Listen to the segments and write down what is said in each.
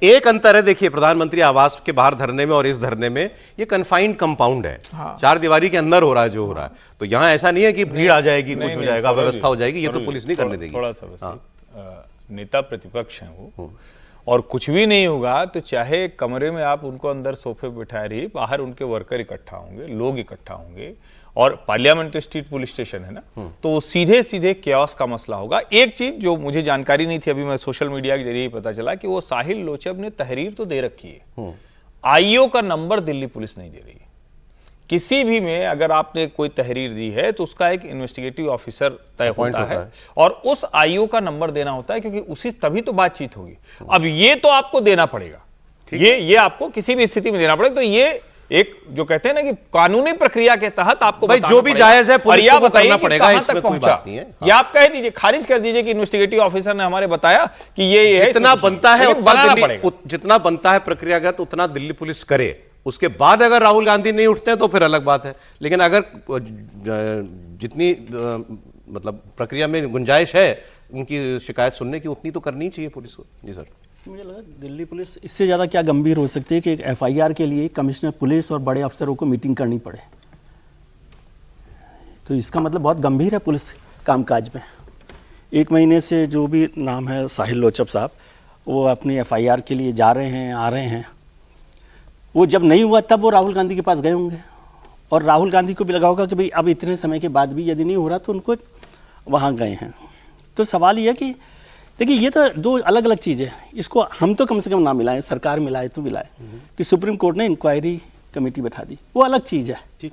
एक अंतर है, देखिए प्रधानमंत्री आवास के बाहर धरने में और इस धरने में, ये कन्फाइंड कंपाउंड है। हाँ। 4 दीवारी के अंदर हो रहा है जो हो रहा है, तो यहाँ ऐसा नहीं है कि भीड़ आ जाएगी, कुछ हो जाएगा, व्यवस्था हो जाएगी, ये तो पुलिस नहीं करने देगी। थोड़ा सा नेता प्रतिपक्ष हैं वो, और कुछ भी नहीं होगा तो चाहे कमरे में आप उनको अंदर सोफे बिठाए रहिए, बाहर उनके वर्कर इकट्ठा होंगे, लोग इकट्ठा होंगे, और पार्लियामेंट स्ट्रीट पुलिस स्टेशन है ना, तो सीधे सीधे केओस का मसला होगा। एक चीज जो मुझे जानकारी नहीं थी, अभी मैं सोशल मीडिया के जरिए ही पता चला कि वो साहिल लोचब ने तहरीर तो दे रखी है, आईओ का नंबर दिल्ली पुलिस नहीं दे रही है। किसी भी में अगर आपने कोई तहरीर दी है तो उसका एक इन्वेस्टिगेटिव ऑफिसर तय होता है और उस आईओ का नंबर देना होता है, क्योंकि उसी तभी तो बातचीत होगी। अब ये तो आपको देना पड़ेगा, ये आपको किसी भी स्थिति में देना पड़ेगा। तो ये एक जो कहते हैं ना कि कानूनी प्रक्रिया के तहत आपको भाई जो भी जायज है पुलिस को करना पड़ेगा, इसमें कोई बात नहीं है। ये आप कह दीजिए, खारिज कर दीजिए कि इन्वेस्टिगेटिव ऑफिसर ने हमारे बताया कि ये जितना बनता है जितना बनता है प्रक्रियागत उतना दिल्ली पुलिस करे। उसके बाद अगर राहुल गांधी नहीं उठते हैं तो फिर अलग बात है, लेकिन अगर जितनी मतलब प्रक्रिया में गुंजाइश है उनकी शिकायत सुनने की, उतनी तो करनी चाहिए पुलिस को। जी सर, मुझे लगा दिल्ली पुलिस इससे ज़्यादा क्या गंभीर हो सकती है कि एक एफआईआर के लिए कमिश्नर पुलिस और बड़े अफसरों को मीटिंग करनी पड़े। तो इसका मतलब बहुत गंभीर है पुलिस कामकाज में। 1 महीने से जो भी नाम है साहिल लोचब साहब, वो अपनी एफआईआर के लिए जा रहे हैं, आ रहे हैं। वो जब नहीं हुआ तब वो राहुल गांधी के पास गए होंगे, और राहुल गांधी को भी लगा होगा कि भाई अब इतने समय के बाद भी यदि नहीं हो रहा तो उनको वहाँ गए हैं। तो सवाल ये है कि देखिए ये तो 2 अलग अलग चीज़ें, इसको हम तो कम से कम ना मिलाएं, सरकार मिलाए तो मिलाए कि सुप्रीम कोर्ट ने इंक्वायरी कमेटी बैठा दी, वो अलग चीज़ है। ठीक,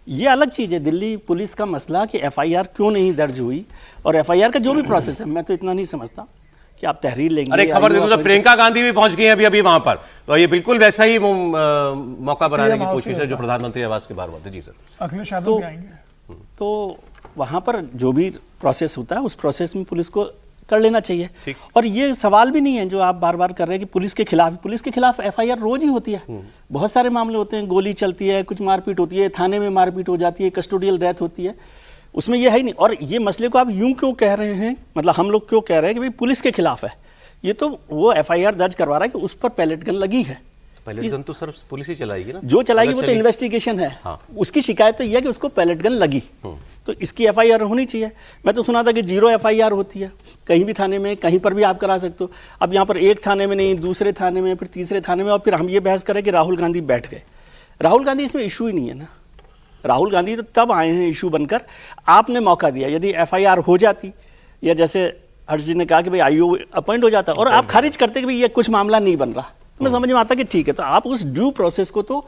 ये अलग चीज़ है दिल्ली पुलिस का मसला कि एफआईआर क्यों नहीं दर्ज हुई, और एफआईआर का जो भी प्रोसेस है, मैं तो इतना नहीं समझता कि आप तहरीर लेंगे। अरे खबर दे दो तो प्रियंका गांधी भी पहुंच गई हैं अभी वहां पर, तो ये बिल्कुल वैसा ही मौका बनाने की कोशिश है जो प्रधानमंत्री आवास के बाहर हुआ था। जी सर, अखिलेश यादव भी आएंगे। तो वहां पर जो भी प्रोसेस होता है उस प्रोसेस में पुलिस को कर लेना चाहिए। और ये सवाल भी नहीं है जो आप बार बार कर रहे हैं कि पुलिस के खिलाफ एफआईआर रोज ही होती है। बहुत सारे मामले होते हैं, गोली चलती है, कुछ मारपीट होती है, थाने में मारपीट हो जाती है, कस्टोडियल डेथ होती है, उसमें ये है ही नहीं। और ये मसले को आप यूं क्यों कह रहे हैं, मतलब हम लोग क्यों कह रहे हैं कि भाई पुलिस के खिलाफ है, ये तो वो एफआईआर दर्ज करवा रहा है कि उस पर पैलेट गन लगी है। पैलेट गन तो सर पुलिस ही चलाएगी ना, जो चलाएगी वो तो इन्वेस्टिगेशन है। हाँ। उसकी शिकायत तो ये है कि उसको पैलेट गन लगी, तो इसकी एफआईआर होनी चाहिए। मैं तो सुना था कि 0 एफआईआर होती है कहीं भी थाने में, कहीं पर भी आप करा सकते हो। अब यहाँ पर एक थाने में नहीं, दूसरे थाने में, फिर तीसरे थाने में, और फिर हम ये बहस करें कि राहुल गांधी बैठ गए। राहुल गांधी इसमें इशू ही नहीं है ना। राहुल गांधी तो तब आए हैं इशू बनकर, आपने मौका दिया। यदि एफआईआर हो जाती, या जैसे हर्ष जी ने कहा कि भाई आईओ अपॉइंट हो जाता, और आप खारिज करते कि भाई ये कुछ मामला नहीं बन रहा, तो मैं समझ में आता कि ठीक है, तो आप उस ड्यू प्रोसेस को तो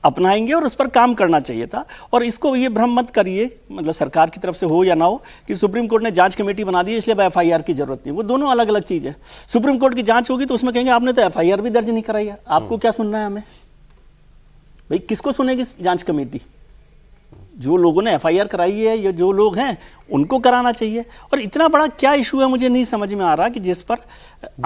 अपनाएंगे और उस पर काम करना चाहिए था। और इसको ये भ्रम मत करिए, मतलब सरकार की तरफ से हो या ना हो, कि सुप्रीम कोर्ट ने जांच कमेटी बना दी है इसलिए एफआईआर की जरूरत नहीं। वो दोनों अलग अलग चीज़ है। सुप्रीम कोर्ट की जांच होगी तो उसमें कहेंगे आपने तो एफआईआर भी दर्ज नहीं कराई है, आपको क्या सुनना है हमें? भाई किसको सुनेगी जांच कमेटी? जो लोगों ने एफआईआर कराई है या जो लोग हैं उनको कराना चाहिए। और इतना बड़ा क्या इशू है मुझे नहीं समझ में आ रहा कि जिस पर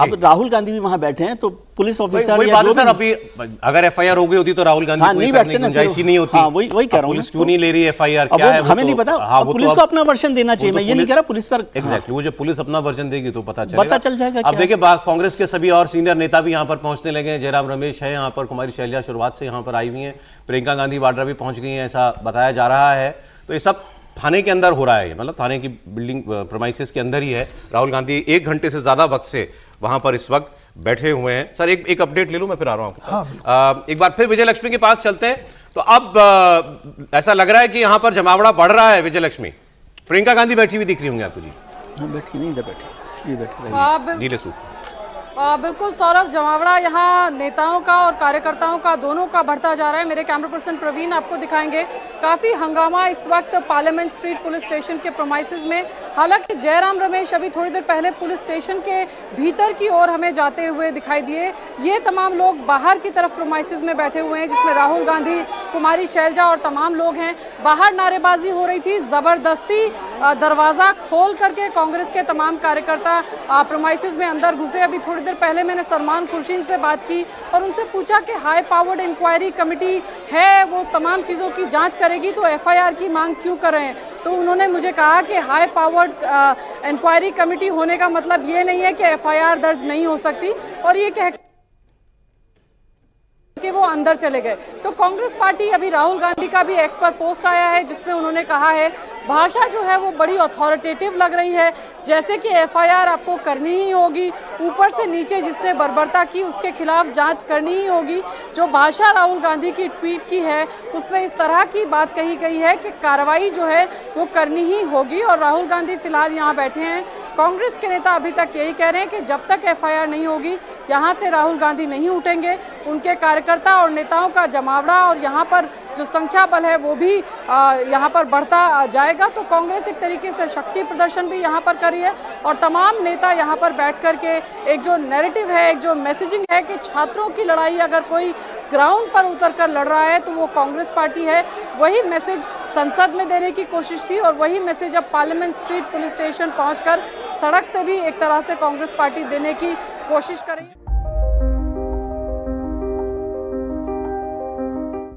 अब राहुल गांधी भी वहां बैठे हैं, तो पुलिस ऑफिसर या जो सर अभी अगर एफआईआर हो गई होती तो राहुल गांधी नहीं बैठते ना, गुंजाइश ही नहीं होती। हाँ, वही कह रहा हूँ। पुलिस क्यों नहीं ले रही एफआईआर, क्या है हमें नहीं पता। पुलिस को अपना वर्जन देना चाहिए, मैं ये नहीं कह रहा पुलिस पर। एग्जैक्टली, वो जो पुलिस अपना वर्जन देगी तो पता चल जाएगा। अब देखिए कांग्रेस के सभी और सीनियर नेता भी यहाँ पर पहुंचने लगे हैं। जयराम रमेश है यहाँ पर, कुमारी शैलजा शुरुआत से यहाँ पर आई हुई है, प्रियंका गांधी वाड्रा भी पहुंच गई है, ऐसा बताया जा रहा है। तो ये सब थाने के अंदर हो रहा है, मतलब थाने की बिल्डिंग प्रेमाइसेस के अंदर ही है। राहुल गांधी 1 घंटे से ज्यादा वक्त से वहां पर इस वक्त बैठे हुए हैं। सर एक अपडेट ले लूं, मैं फिर आ रहा हूं। एक बार फिर विजय लक्ष्मी के पास चलते हैं। तो अब ऐसा लग रहा है कि यहां पर जमावड़ा बढ़ रहा है। विजय लक्ष्मी, प्रियंका गांधी बैठी हुई दिख रही होंगी आपको? जी बैठी नहीं, इधर बैठी, ये बैठी नीले सूट। बिल्कुल सौरभ, जमावड़ा यहाँ नेताओं का और कार्यकर्ताओं का दोनों का बढ़ता जा रहा है। मेरे कैमरा पर्सन प्रवीण आपको दिखाएंगे। काफ़ी हंगामा इस वक्त पार्लियामेंट स्ट्रीट पुलिस स्टेशन के प्रोमाइसेस में। हालांकि जयराम रमेश अभी थोड़ी देर पहले पुलिस स्टेशन के भीतर की ओर हमें जाते हुए दिखाई दिए। ये तमाम लोग बाहर की तरफ प्रोमाइसेस में बैठे हुए हैं, जिसमें राहुल गांधी, कुमारी शैलजा और तमाम लोग हैं। बाहर नारेबाजी हो रही थी, ज़बरदस्ती दरवाज़ा खोल करके कांग्रेस के तमाम कार्यकर्ता प्रोमाइसेस में अंदर घुसे। अभी थोड़ी देर पहले मैंने सलमान खुर्शीद से बात की और उनसे पूछा कि हाई पावर्ड इंक्वायरी कमेटी है, वो तमाम चीज़ों की जांच करेगी, तो एफआईआर की मांग क्यों कर रहे हैं? तो उन्होंने मुझे कहा कि हाई पावर्ड इंक्वायरी कमेटी होने का मतलब ये नहीं है कि एफआईआर दर्ज नहीं हो सकती। और ये कह करके वो अंदर चले गए। तो कांग्रेस पार्टी, अभी राहुल गांधी का भी एक्स पर पोस्ट आया है जिसमें उन्होंने कहा है भाषा जो है वो बड़ी अथॉरिटेटिव लग रही है, जैसे कि एफआईआर आपको करनी ही होगी, ऊपर से नीचे जिसने बर्बरता की उसके खिलाफ जांच करनी ही होगी। जो भाषा राहुल गांधी की ट्वीट की है उसमें इस तरह की बात कही गई है कि कार्रवाई जो है वो करनी ही होगी। और राहुल गांधी फिलहाल यहाँ बैठे हैं। कांग्रेस के नेता अभी तक यही कह रहे हैं कि जब तक एफआईआर नहीं होगी यहाँ से राहुल गांधी नहीं उठेंगे। उनके कार्यकर्ता और नेताओं का जमावड़ा और यहाँ पर जो संख्या बल है वो भी यहाँ पर बढ़ता जाएगा। तो कांग्रेस एक तरीके से शक्ति प्रदर्शन भी यहाँ पर कर रही है और तमाम नेता यहाँ पर बैठ करके एक जो नैरेटिव है, एक जो मैसेजिंग है कि छात्रों की लड़ाई अगर कोई ग्राउंड पर उतर कर लड़ रहा है तो वो कांग्रेस पार्टी है, वही मैसेज संसद में देने की कोशिश थी और वही मैसेज अब पार्लियामेंट स्ट्रीट पुलिस स्टेशन पहुंचकर सड़क से भी एक तरह से कांग्रेस पार्टी देने की कोशिश कर रही है।